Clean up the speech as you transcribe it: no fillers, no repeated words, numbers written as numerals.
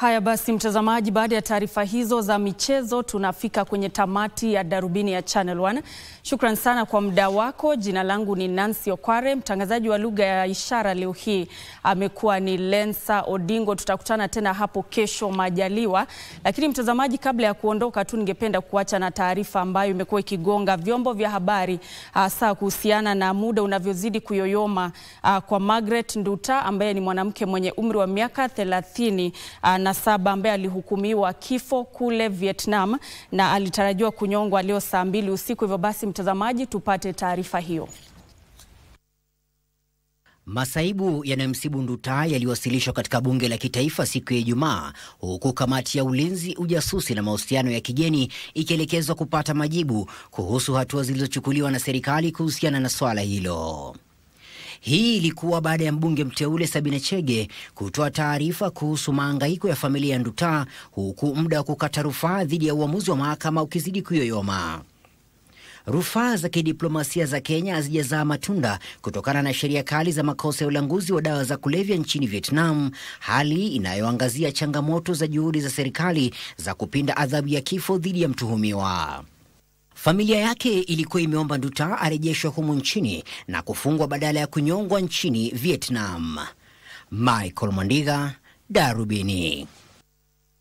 Haya basi mtazamaji, baada ya taarifa hizo za michezo tunafika kwenye tamati ya Darubini ya Channel One. Shukran sana kwa muda wako. Jina langu ni Nancy Okware. Mtangazaji wa lugha ya ishara leo hii amekuwa ni Lensa Odingo. Tutakutana tena hapo kesho majaliwa. Lakini mtazamaji, kabla ya kuondoka tu ningependa kuacha na taarifa ambayo imekuwa ikigonga vyombo vya habari hasa kuhusiana na muda unavyozidi kuyoyoma kwa Margaret Nduta ambaye ni mwanamke mwenye umri wa miaka 30 na 7 ambaye alihukumiwa kifo kule Vietnam na alitarajiwa kunyongwa leo saa 2 usiku. Hivyo basi mtazamaji, tupate taarifa hiyo. Masaibu yanayomsibu Nduta yaliwasilishwa katika bunge la kitaifa siku ya Ijumaa, huku kamati ya ulinzi, ujasusi na mahusiano ya kigeni ikielekezwa kupata majibu kuhusu hatua zilizochukuliwa na serikali kuhusiana na swala hilo. Hii ilikuwa baada ya mbunge mteule Sabina Chege kutoa taarifa kuhusu mahangaiko ya familia ya Nduta, huku muda wa kukata rufaa dhidi ya uamuzi wa mahakama ukizidi kuyoyoma. Rufaa za kidiplomasia za Kenya hazijazaa matunda kutokana na sheria kali za makosa ya ulanguzi wa dawa za kulevya nchini Vietnam, hali inayoangazia changamoto za juhudi za serikali za kupinda adhabu ya kifo dhidi ya mtuhumiwa. Familia yake ilikuwa imeomba Nduta arejeshwe humu nchini na kufungwa badala ya kunyongwa nchini Vietnam. Michael Mwandiga, Darubini.